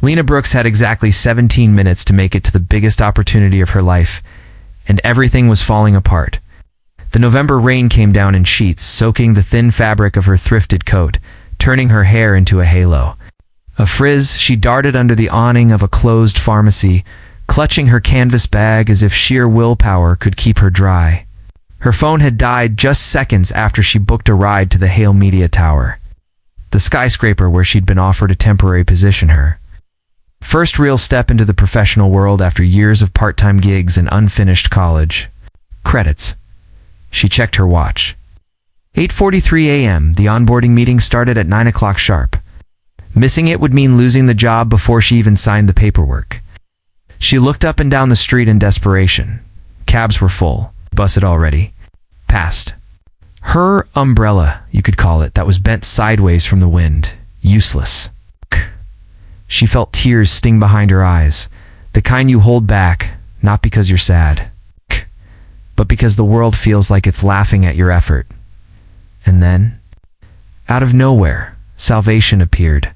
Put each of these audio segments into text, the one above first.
Lena Brooks had exactly 17 minutes to make it to the biggest opportunity of her life, and everything was falling apart. The November rain came down in sheets, soaking the thin fabric of her thrifted coat, turning her hair into a halo. A frizz, she darted under the awning of a closed pharmacy, clutching her canvas bag as if sheer willpower could keep her dry. Her phone had died just seconds after she booked a ride to the Hale Media Tower, the skyscraper where she'd been offered a temporary position. Her first real step into the professional world after years of part-time gigs and unfinished college. Credits. She checked her watch. 8:43 a.m. The onboarding meeting started at 9 o'clock sharp. Missing it would mean losing the job before she even signed the paperwork. She looked up and down the street in desperation. Cabs were full. Bus had already passed. Her umbrella, you could call it, that was bent sideways from the wind. Useless. She felt tears sting behind her eyes, the kind you hold back, not because you're sad, but because the world feels like it's laughing at your effort. And then, out of nowhere, salvation appeared.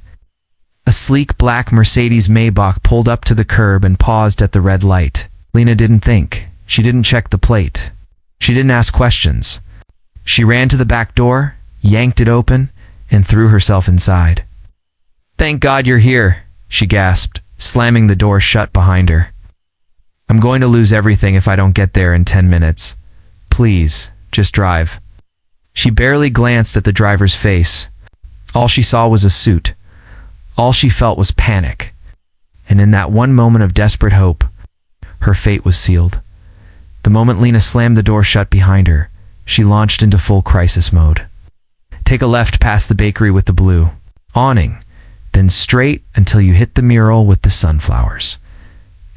A sleek black Mercedes Maybach pulled up to the curb and paused at the red light. Lena didn't think. She didn't check the plate. She didn't ask questions. She ran to the back door, yanked it open, and threw herself inside. "Thank God you're here," she gasped, slamming the door shut behind her. "I'm going to lose everything if I don't get there in 10 minutes. Please, just drive." She barely glanced at the driver's face. All she saw was a suit. All she felt was panic. And in that one moment of desperate hope, her fate was sealed. The moment Lena slammed the door shut behind her, she launched into full crisis mode. Take a left past the bakery with the blue awning, then straight until you hit the mural with the sunflowers.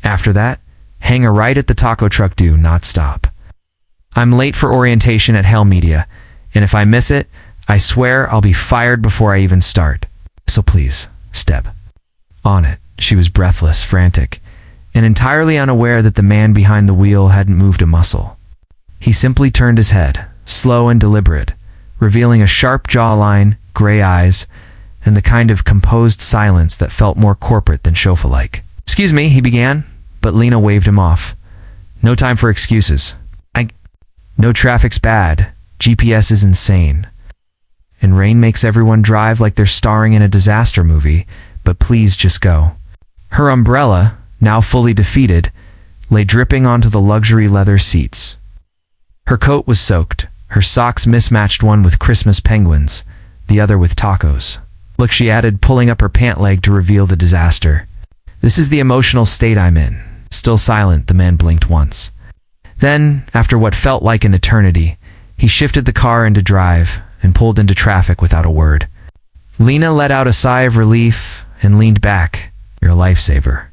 After that, hang a right at the taco truck. Do not stop. "I'm late for orientation at Hale Media, and if I miss it, I swear I'll be fired before I even start. So please, step on it." She was breathless, frantic, and entirely unaware that the man behind the wheel hadn't moved a muscle. He simply turned his head, slow and deliberate, revealing a sharp jawline, gray eyes, and the kind of composed silence that felt more corporate than chauffeur-like. "Excuse me," he began, but Lena waved him off. "No time for excuses. No, traffic's bad. GPS is insane. And rain makes everyone drive like they're starring in a disaster movie, but please just go." Her umbrella, now fully defeated, lay dripping onto the luxury leather seats. Her coat was soaked, her socks mismatched, one with Christmas penguins, the other with tacos. "Look," she added, pulling up her pant leg to reveal the disaster. "This is the emotional state I'm in." Still silent, the man blinked once. Then, after what felt like an eternity, he shifted the car into drive and pulled into traffic without a word. Lena let out a sigh of relief and leaned back. "You're a lifesaver.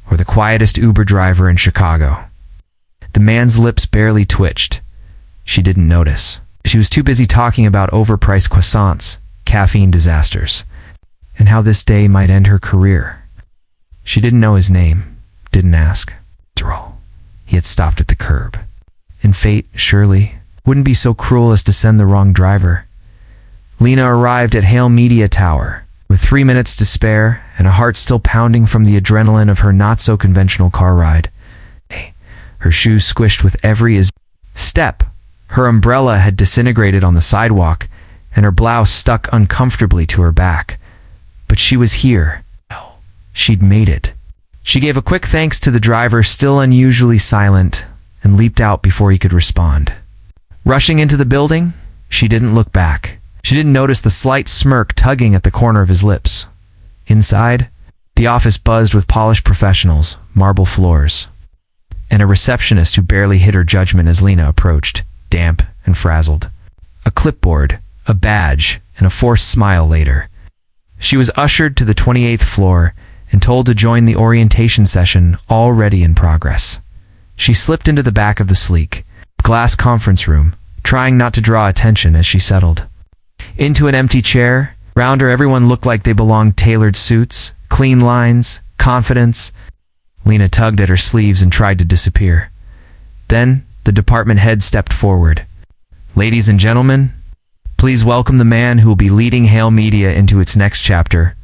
Or the quietest Uber driver in Chicago." The man's lips barely twitched. She didn't notice. She was too busy talking about overpriced croissants, caffeine disasters, and how this day might end her career. She didn't know his name, didn't ask. After all, he had stopped at the curb. And fate, surely, wouldn't be so cruel as to send the wrong driver. Lena arrived at Hale Media Tower, with 3 minutes to spare and a heart still pounding from the adrenaline of her not-so-conventional car ride. Her shoes squished with every step. Her umbrella had disintegrated on the sidewalk, and her blouse stuck uncomfortably to her back. But she was here. She'd made it. She gave a quick thanks to the driver, still unusually silent, and leaped out before he could respond. Rushing into the building, she didn't look back. She didn't notice the slight smirk tugging at the corner of his lips. Inside, the office buzzed with polished professionals, marble floors, and a receptionist who barely hid her judgment as Lena approached, damp and frazzled. A clipboard, a badge, and a forced smile later, she was ushered to the 28th floor and told to join the orientation session already in progress. She slipped into the back of the sleek, glass conference room, trying not to draw attention as she settled into an empty chair. Round her, everyone looked like they belonged. Tailored suits, clean lines, confidence. Lena tugged at her sleeves and tried to disappear. Then, the department head stepped forward. "Ladies and gentlemen, please welcome the man who will be leading Hale Media into its next chapter,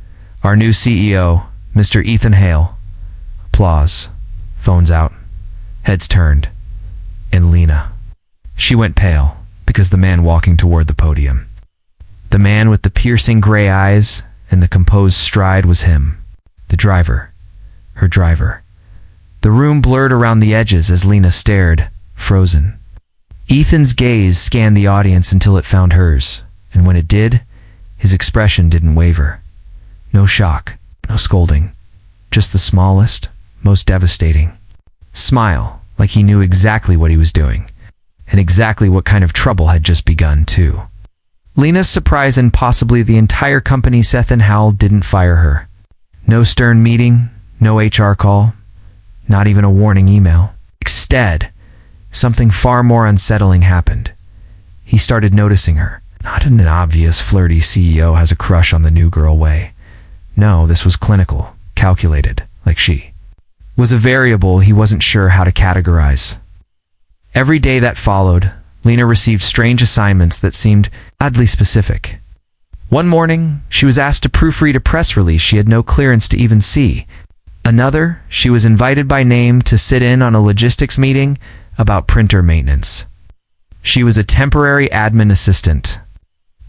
our new CEO, Mr. Ethan Hale. Applause. Phones out. Heads turned. And Lena. She went pale, because the man walking toward the podium, the man with the piercing gray eyes and the composed stride, was him. The driver. Her driver. The room blurred around the edges as Lena stared, frozen. Ethan's gaze scanned the audience until it found hers, and when it did, his expression didn't waver. No shock, no scolding, just the smallest, most devastating smile, like he knew exactly what he was doing, and exactly what kind of trouble had just begun, too. Lena's surprise, and possibly the entire company, Seth and Hal didn't fire her. No stern meeting, no HR call, not even a warning email. Instead, something far more unsettling happened. He started noticing her, not in an obvious flirty CEO has a crush on the new girl way. No, this was clinical, calculated, like she was a variable he wasn't sure how to categorize. Every day that followed, Lena received strange assignments that seemed oddly specific. One morning, she was asked to proofread a press release she had no clearance to even see. Another, she was invited by name to sit in on a logistics meeting about printer maintenance. She was a temporary admin assistant.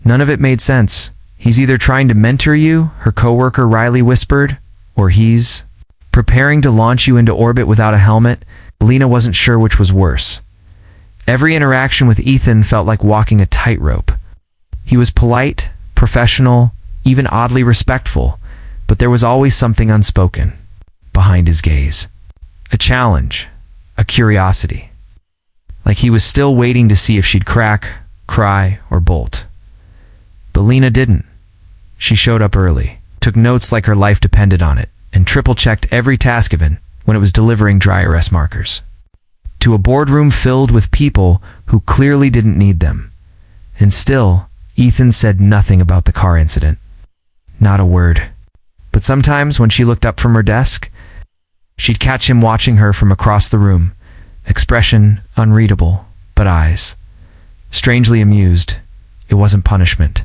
None of it made sense. He's either trying to mentor you, her coworker Riley whispered, or he's preparing to launch you into orbit without a helmet. Lena wasn't sure which was worse. Every interaction with Ethan felt like walking a tightrope. He was polite, professional, even oddly respectful, but there was always something unspoken behind his gaze. A challenge, a curiosity. Like he was still waiting to see if she'd crack, cry, or bolt. But Lena didn't. She showed up early, took notes like her life depended on it, and triple-checked every task given when it was delivering dry erase markers to a boardroom filled with people who clearly didn't need them. And still, Ethan said nothing about the car incident. Not a word. But sometimes when she looked up from her desk, she'd catch him watching her from across the room, expression unreadable, but eyes strangely amused. It wasn't punishment.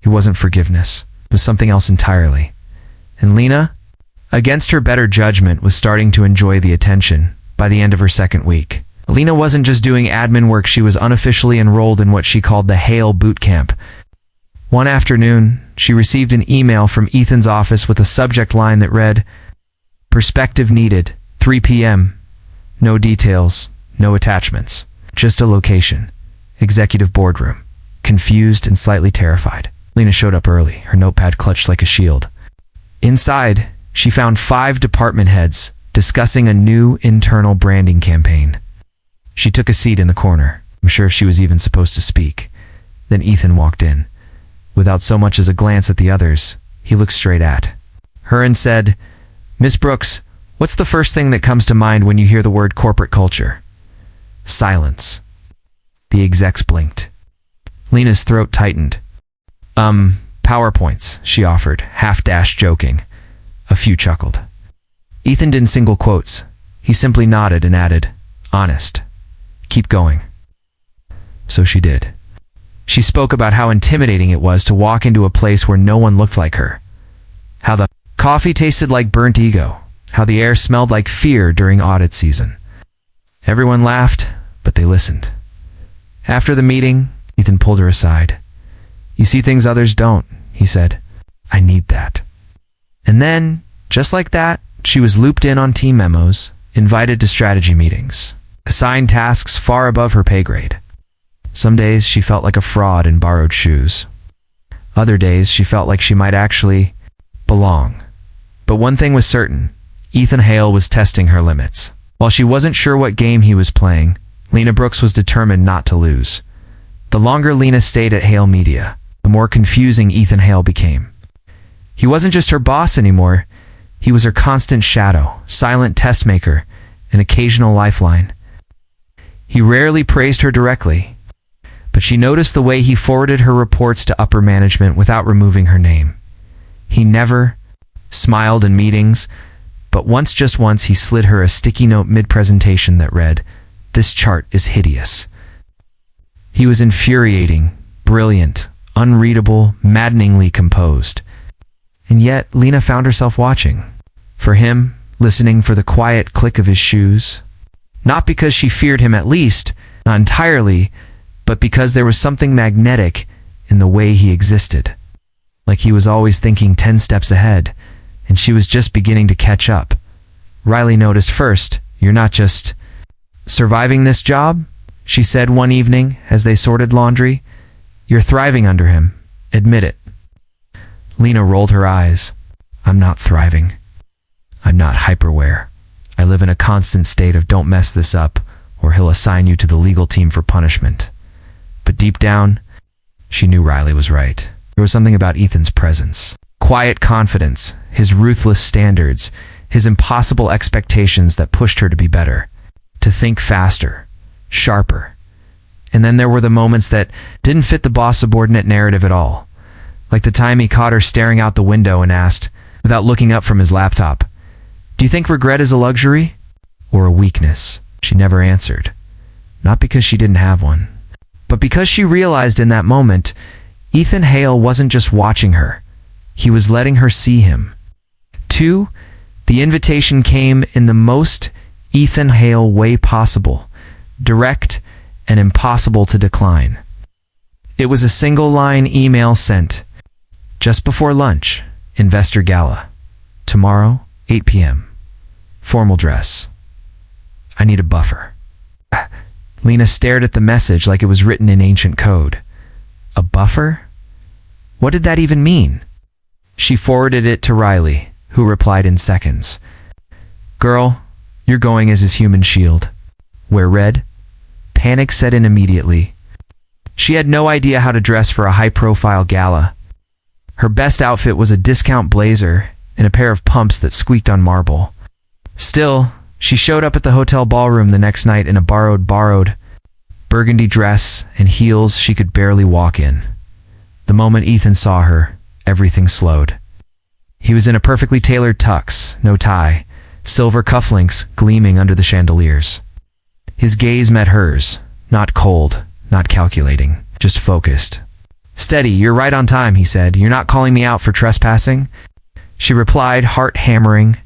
It wasn't forgiveness. It was something else entirely. And Lena, against her better judgment, was starting to enjoy the attention by the end of her second week. Lena wasn't just doing admin work, she was unofficially enrolled in what she called the Hale Boot Camp. One afternoon, she received an email from Ethan's office with a subject line that read, "Perspective needed, 3 p.m. No details, no attachments, just a location. Executive boardroom." Confused and slightly terrified, Lena showed up early, her notepad clutched like a shield. Inside, she found 5 department heads discussing a new internal branding campaign. She took a seat in the corner, unsure if she was even supposed to speak. Then Ethan walked in. Without so much as a glance at the others, he looked straight at her and said, "Miss Brooks, what's the first thing that comes to mind when you hear the word corporate culture?" Silence. The execs blinked. Lena's throat tightened. PowerPoints, she offered, half-dashed joking. A few chuckled. Ethan didn't single quotes. He simply nodded and added, "Honest. Keep going." So she did. She spoke about how intimidating it was to walk into a place where no one looked like her. How the coffee tasted like burnt ego. How the air smelled like fear during audit season. Everyone laughed, but they listened. After the meeting, Ethan pulled her aside. "You see things others don't," he said. "I need that." And then, just like that, she was looped in on team memos, invited to strategy meetings, assigned tasks far above her pay grade. Some days she felt like a fraud in borrowed shoes. Other days she felt like she might actually belong. But one thing was certain, Ethan Hale was testing her limits. While she wasn't sure what game he was playing, Lena Brooks was determined not to lose. The longer Lena stayed at Hale Media, the more confusing Ethan Hale became. He wasn't just her boss anymore. He was her constant shadow, silent test maker, an occasional lifeline. He rarely praised her directly, but she noticed the way he forwarded her reports to upper management without removing her name. He never smiled in meetings, but just once, he slid her a sticky note mid-presentation that read, "This chart is hideous." He was infuriating, brilliant, unreadable, maddeningly composed. And yet, Lena found herself watching. For him, listening for the quiet click of his shoes. Not because she feared him at least, not entirely, but because there was something magnetic in the way he existed. Like he was always thinking 10 steps ahead, and she was just beginning to catch up. Riley noticed first, "You're not just surviving this job," she said one evening as they sorted laundry. "You're thriving under him. Admit it." Lena rolled her eyes. "I'm not thriving. I'm not hyperware. I live in a constant state of don't mess this up, or he'll assign you to the legal team for punishment." But deep down, she knew Riley was right. There was something about Ethan's presence. Quiet confidence, his ruthless standards, his impossible expectations that pushed her to be better, to think faster, sharper. And then there were the moments that didn't fit the boss-subordinate narrative at all. Like the time he caught her staring out the window and asked, without looking up from his laptop, "Do you think regret is a luxury or a weakness?" She never answered. Not because she didn't have one, but because she realized in that moment, Ethan Hale wasn't just watching her. He was letting her see him. 2, the invitation came in the most Ethan Hale way possible, direct and impossible to decline. It was a single-line email sent. Just before lunch, investor gala. Tomorrow, 8 p.m. Formal dress. I need a buffer. Lena stared at the message like it was written in ancient code. A buffer? What did that even mean? She forwarded it to Riley, who replied in seconds. "Girl, you're going as his human shield. Wear red?" Panic set in immediately. She had no idea how to dress for a high-profile gala. Her best outfit was a discount blazer and a pair of pumps that squeaked on marble. Still, she showed up at the hotel ballroom the next night in a borrowed burgundy dress and heels she could barely walk in. The moment Ethan saw her, everything slowed. He was in a perfectly tailored tux, no tie, silver cufflinks gleaming under the chandeliers. His gaze met hers, not cold, not calculating, just focused. "Steady, you're right on time," he said. "You're not calling me out for trespassing?" She replied, heart hammering.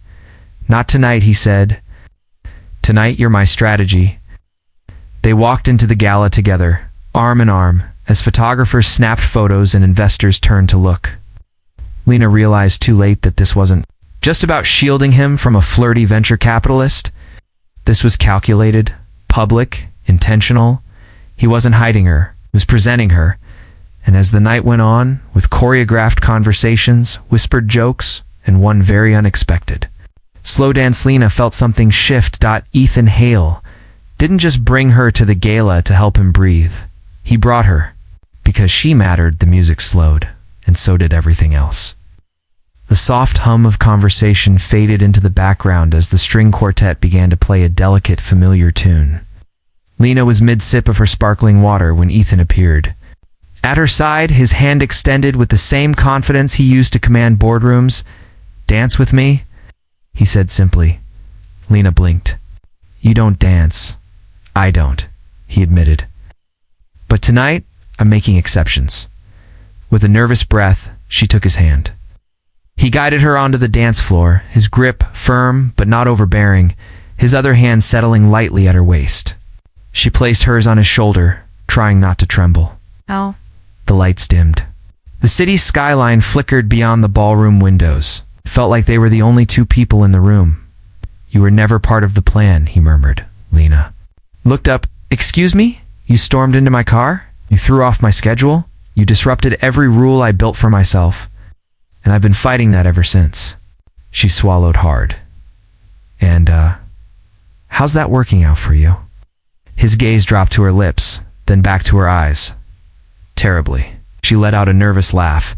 "Not tonight," he said. "Tonight, you're my strategy." They walked into the gala together, arm in arm, as photographers snapped photos and investors turned to look. Lena realized too late that this wasn't just about shielding him from a flirty venture capitalist. This was calculated, public, intentional. He wasn't hiding her, he was presenting her. And as the night went on, with choreographed conversations, whispered jokes, and one very unexpected, slow dance Lena felt something shift. Ethan Hale didn't just bring her to the gala to help him breathe. He brought her. Because she mattered, the music slowed, and so did everything else. The soft hum of conversation faded into the background as the string quartet began to play a delicate, familiar tune. Lena was mid-sip of her sparkling water when Ethan appeared. At her side, his hand extended with the same confidence he used to command boardrooms. "Dance with me?" he said simply. Lena blinked. "You don't dance. I don't," he admitted. "But tonight, I'm making exceptions." With a nervous breath, she took his hand. He guided her onto the dance floor, his grip firm but not overbearing, his other hand settling lightly at her waist. She placed hers on his shoulder, trying not to tremble. "Oh." The lights dimmed. The city's skyline flickered beyond the ballroom windows. It felt like they were the only two people in the room. "You were never part of the plan," he murmured. Lena looked up. "Excuse me? You stormed into my car? You threw off my schedule? You disrupted every rule I built for myself. And I've been fighting that ever since." She swallowed hard. "And, how's that working out for you?" His gaze dropped to her lips, then back to her eyes. "Terribly." She let out a nervous laugh,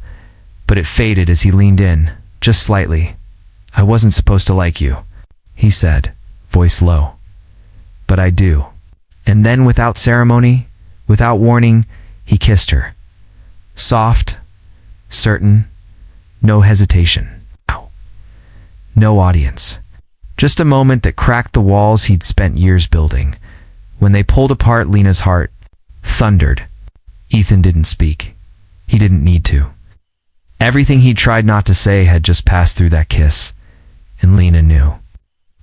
but it faded as he leaned in, just slightly. "I wasn't supposed to like you," he said, voice low. "But I do." And then, without ceremony, without warning, he kissed her. Soft, certain, no hesitation. Ow. No audience. Just a moment that cracked the walls he'd spent years building. When they pulled apart, Lena's heart thundered. Ethan didn't speak. He didn't need to. Everything he tried not to say had just passed through that kiss, and Lena knew,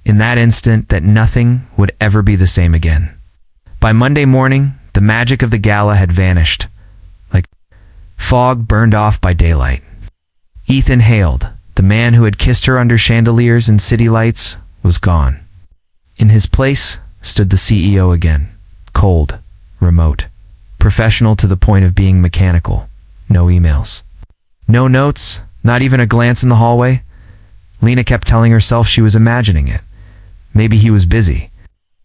in that instant, that nothing would ever be the same again. By Monday morning, the magic of the gala had vanished, like fog burned off by daylight. Ethan Hale, the man who had kissed her under chandeliers and city lights, was gone. In his place stood the CEO again, cold, remote, professional to the point of being mechanical. No emails. No notes, not even a glance in the hallway. Lena kept telling herself she was imagining it. Maybe he was busy.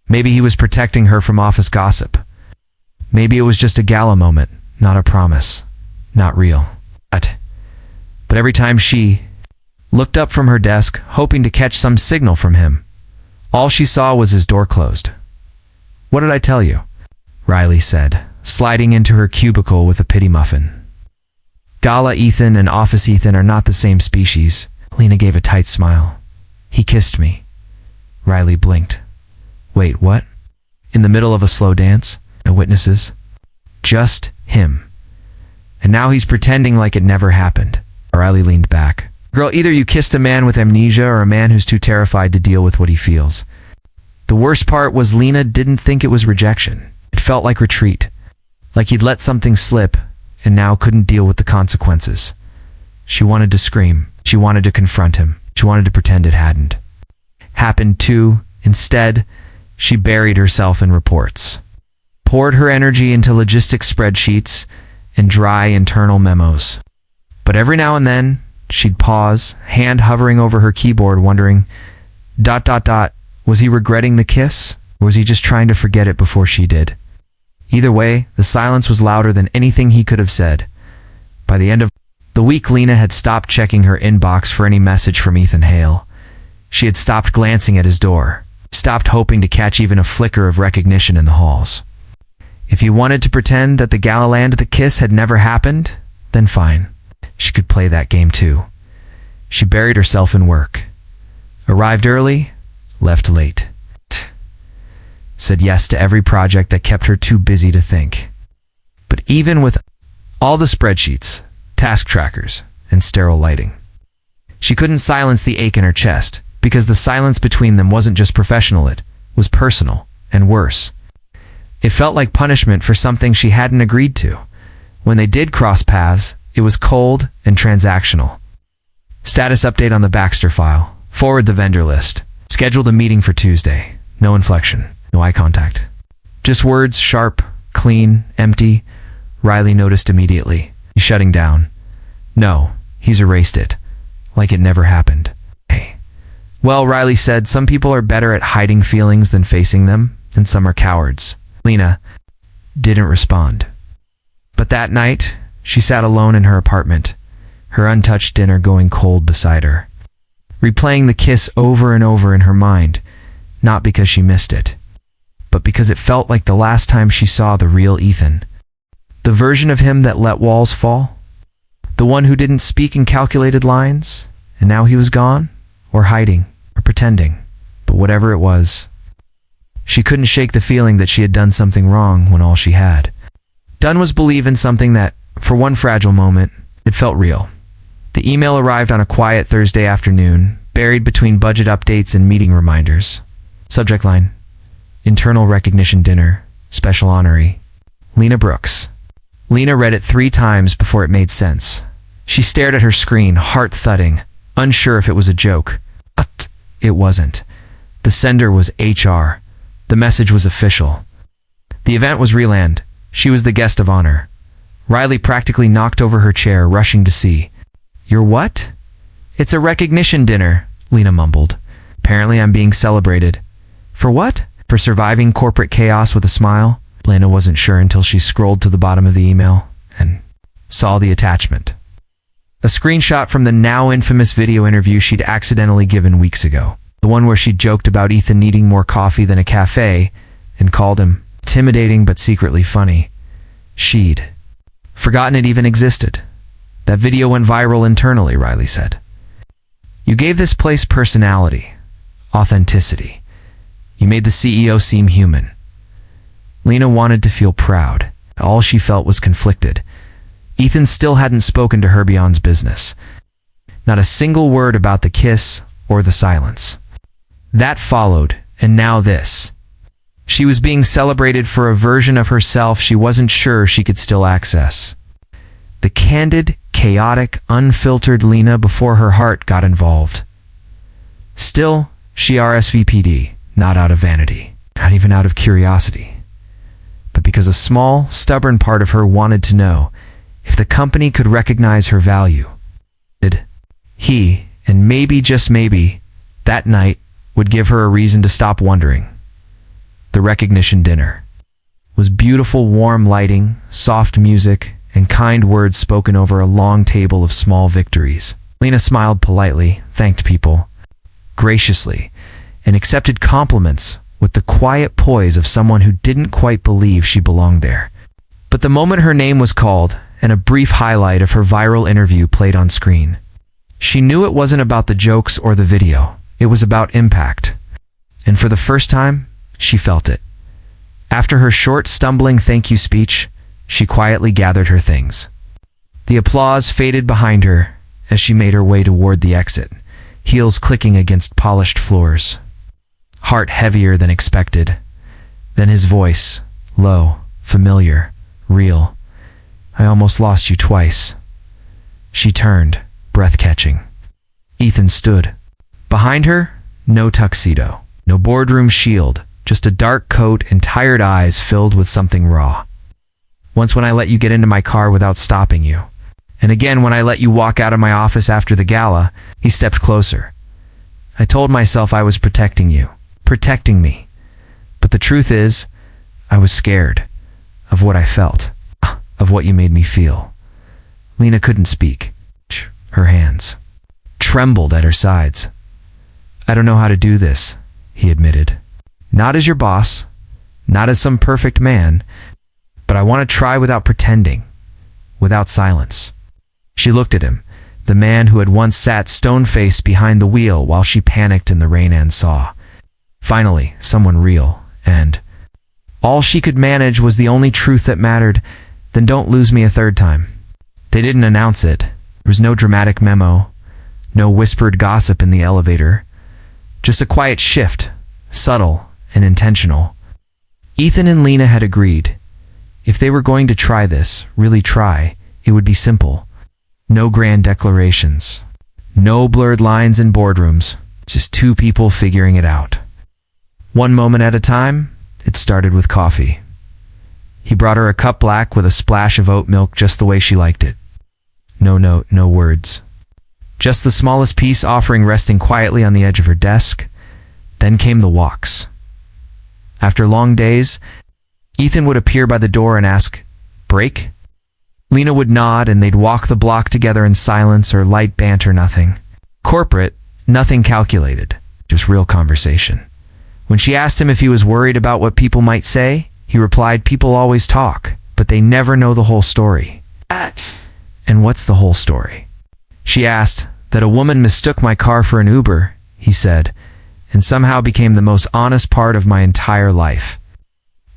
Maybe he was protecting her from office gossip. Maybe it was just a gala moment, not a promise, not real. But every time she looked up from her desk, hoping to catch some signal from him, all she saw was his door closed. "What did I tell you?" Riley said, sliding into her cubicle with a pity muffin. Gala Ethan and office Ethan are not the same species. Lena gave a tight smile. "He kissed me." Riley blinked. "Wait, what?" In the middle of a slow dance, no witnesses, just him. And now he's pretending like it never happened. Riley leaned back. "Girl, either you kissed a man with amnesia or a man who's too terrified to deal with what he feels." The worst part was Lena didn't think it was rejection. It felt like retreat, like he'd let something slip and now couldn't deal with the consequences. She wanted to scream. She wanted to confront him. She wanted to pretend it hadn't happened too. Instead, she buried herself in reports, poured her energy into logistics spreadsheets and dry internal memos. But every now and then, she'd pause, hand hovering over her keyboard, wondering, ... was he regretting the kiss? Or was he just trying to forget it before she did? Either way, the silence was louder than anything he could have said. By the end of the week, Lena had stopped checking her inbox for any message from Ethan Hale. She had stopped glancing at his door, stopped hoping to catch even a flicker of recognition in the halls. If he wanted to pretend that the Galaland the kiss had never happened, then fine. She could play that game too. She buried herself in work. Arrived early, left late. Said yes to every project that kept her too busy to think. But even with all the spreadsheets, task trackers, and sterile lighting, she couldn't silence the ache in her chest, because the silence between them wasn't just professional, it was personal, and worse. It felt like punishment for something she hadn't agreed to. When they did cross paths, it was cold and transactional. Status update on the Baxter file. Forward the vendor list. Scheduled a meeting for Tuesday. No inflection. No eye contact. Just words, sharp, clean, empty. Riley noticed immediately. He's shutting down. No, he's erased it. Like it never happened. Hey. Well, Riley said, some people are better at hiding feelings than facing them, and some are cowards. Lena didn't respond. But that night, she sat alone in her apartment, her untouched dinner going cold beside her, replaying the kiss over and over in her mind, not because she missed it, but because it felt like the last time she saw the real Ethan. The version of him that let walls fall. The one who didn't speak in calculated lines, and now he was gone, or hiding, or pretending. But whatever it was, she couldn't shake the feeling that she had done something wrong when all she had done was believe in something that, for one fragile moment, it felt real. The email arrived on a quiet Thursday afternoon, buried between budget updates and meeting reminders. Subject line: Internal Recognition Dinner, Special Honoree, Lena Brooks. Lena read it 3 times before it made sense. She stared at her screen, heart thudding, unsure if it was a joke. But it wasn't. The sender was HR. The message was official. The event was Reland. She was the guest of honor. Riley practically knocked over her chair, rushing to see. "You're what?" "It's a recognition dinner," Lena mumbled. "Apparently I'm being celebrated." "For what?" "For surviving corporate chaos with a smile." Lena wasn't sure until she scrolled to the bottom of the email and saw the attachment. A screenshot from the now infamous video interview she'd accidentally given weeks ago. The one where she joked about Ethan needing more coffee than a cafe and called him intimidating but secretly funny. She'd forgotten it even existed. That video went viral internally, Riley said. "You gave this place personality, authenticity. You made the CEO seem human." Lena wanted to feel proud. All she felt was conflicted. Ethan still hadn't spoken to her beyond business. Not a single word about the kiss or the silence. That followed, and now this. She was being celebrated for a version of herself she wasn't sure she could still access. The candid, chaotic, unfiltered Lena before her heart got involved. Still, she RSVP'd, not out of vanity, not even out of curiosity, but because a small, stubborn part of her wanted to know if the company could recognize her value. He, and maybe, just maybe, that night would give her a reason to stop wondering. The recognition dinner was beautiful, warm lighting, soft music, and kind words spoken over a long table of small victories. Lena smiled politely, thanked people graciously, and accepted compliments with the quiet poise of someone who didn't quite believe she belonged there. But the moment her name was called and a brief highlight of her viral interview played on screen, she knew it wasn't about the jokes or the video. It was about impact. And for the first time, she felt it. After her short, stumbling thank you speech, she quietly gathered her things. The applause faded behind her as she made her way toward the exit, heels clicking against polished floors. Heart heavier than expected. Then his voice, low, familiar, real. I almost lost you twice. She turned, breath-catching. Ethan stood. Behind her, no tuxedo, no boardroom shield, just a dark coat and tired eyes filled with something raw. Once when I let you get into my car without stopping you. And again when I let you walk out of my office after the gala. He stepped closer. I told myself I was protecting you, protecting me. But the truth is, I was scared of what I felt, of what you made me feel. Lena couldn't speak. Her hands trembled at her sides. I don't know how to do this, he admitted. Not as your boss, not as some perfect man, but I want to try without pretending, without silence. She looked at him, the man who had once sat stone-faced behind the wheel while she panicked in the rain and saw. Finally, someone real, and all she could manage was the only truth that mattered. Then don't lose me a third time. They didn't announce it. There was no dramatic memo, no whispered gossip in the elevator. Just a quiet shift, subtle and intentional. Ethan and Lena had agreed. If they were going to try this, really try, it would be simple. No grand declarations. No blurred lines in boardrooms. Just two people figuring it out. One moment at a time. It started with coffee. He brought her a cup black with a splash of oat milk just the way she liked it. No note, no words. Just the smallest piece offering resting quietly on the edge of her desk. Then came the walks. After long days, Ethan would appear by the door and ask, "Break?" Lena would nod and they'd walk the block together in silence or light banter, nothing corporate, nothing calculated, just real conversation. When she asked him if he was worried about what people might say, he replied, people always talk, but they never know the whole story. And what's the whole story? She asked. That a woman mistook my car for an Uber, he said, and somehow became the most honest part of my entire life.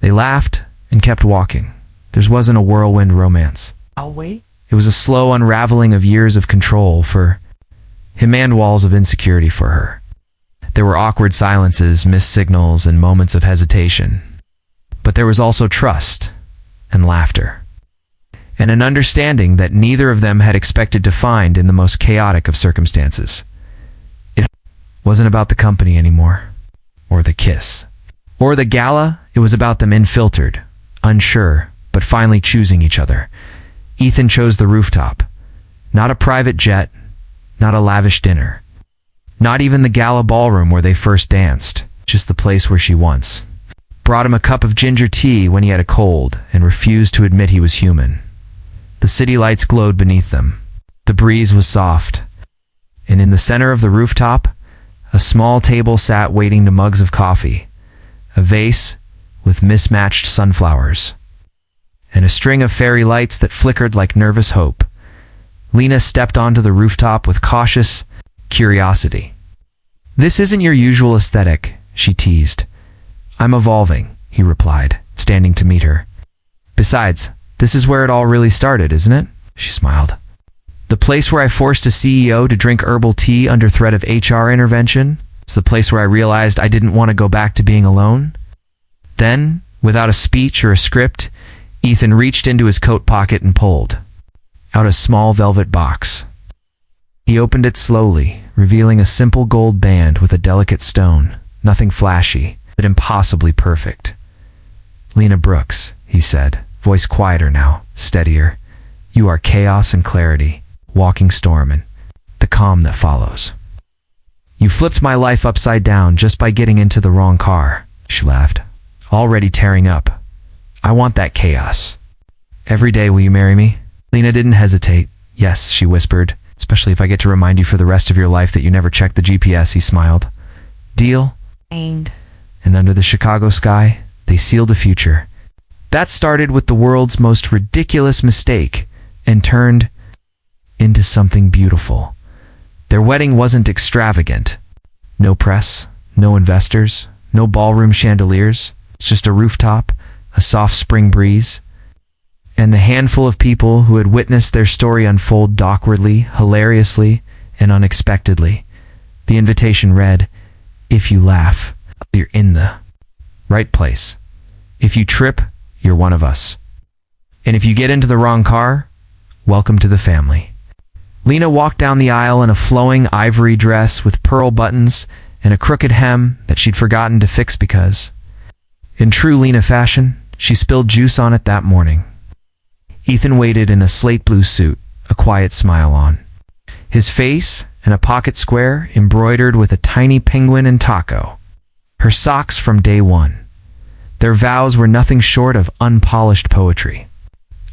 They laughed and kept walking. There wasn't a whirlwind romance. I'll wait. It was a slow unraveling of years of control for him and walls of insecurity for her. There were awkward silences, missed signals, and moments of hesitation. But there was also trust and laughter, and an understanding that neither of them had expected to find in the most chaotic of circumstances. It wasn't about the company anymore, or the kiss, or the gala. It was about them, unfiltered, unsure, but finally choosing each other. Ethan chose the rooftop. Not a private jet, not a lavish dinner, not even the gala ballroom where they first danced, just the place where she once brought him a cup of ginger tea when he had a cold and refused to admit he was human. The city lights glowed beneath them. The breeze was soft. And in the center of the rooftop, a small table sat waiting to mugs of coffee, a vase with mismatched sunflowers, and a string of fairy lights that flickered like nervous hope. Lena stepped onto the rooftop with cautious curiosity. "This isn't your usual aesthetic," she teased. "I'm evolving," he replied, standing to meet her. "Besides, this is where it all really started, isn't it?" she smiled. The place where I forced a CEO to drink herbal tea under threat of HR intervention? It's the place where I realized I didn't want to go back to being alone? Then, without a speech or a script, Ethan reached into his coat pocket and pulled out a small velvet box. He opened it slowly, revealing a simple gold band with a delicate stone, nothing flashy, but impossibly perfect. "Lena Brooks," he said, voice quieter now, steadier. "You are chaos and clarity, walking storm and the calm that follows. You flipped my life upside down just by getting into the wrong car," she laughed, already tearing up. "I want that chaos. Every day, will you marry me?" Lena didn't hesitate. "Yes," she whispered, "especially if I get to remind you for the rest of your life that you never checked the GPS," he smiled. "Deal?" And under the Chicago sky, they sealed a future. That started with the world's most ridiculous mistake and turned into something beautiful. Their wedding wasn't extravagant. No press, no investors, no ballroom chandeliers. It's just a rooftop, a soft spring breeze, and the handful of people who had witnessed their story unfold awkwardly, hilariously, and unexpectedly. The invitation read, "If you laugh, you're in the right place. If you trip, you're one of us. And if you get into the wrong car, welcome to the family." Lena walked down the aisle in a flowing ivory dress with pearl buttons and a crooked hem that she'd forgotten to fix because, in true Lena fashion, she spilled juice on it that morning. Ethan waited in a slate blue suit, a quiet smile on his face and a pocket square embroidered with a tiny penguin and taco. Her socks from day one. Their vows were nothing short of unpolished poetry.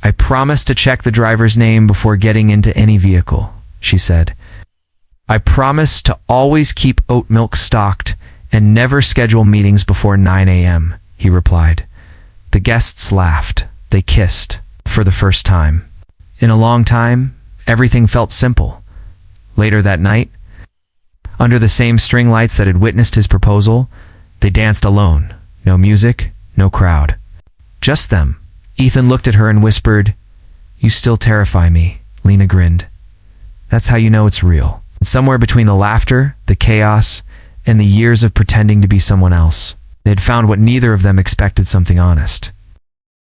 "I promise to check the driver's name before getting into any vehicle," she said. "I promise to always keep oat milk stocked and never schedule meetings before 9 a.m., he replied. The guests laughed. They kissed. For the first time. In a long time, everything felt simple. Later that night, under the same string lights that had witnessed his proposal, they danced alone. No music, no crowd. Just them. Ethan looked at her and whispered, "You still terrify me." Lena grinned. "That's how you know it's real." And somewhere between the laughter, the chaos, and the years of pretending to be someone else, they had found what neither of them expected, something honest.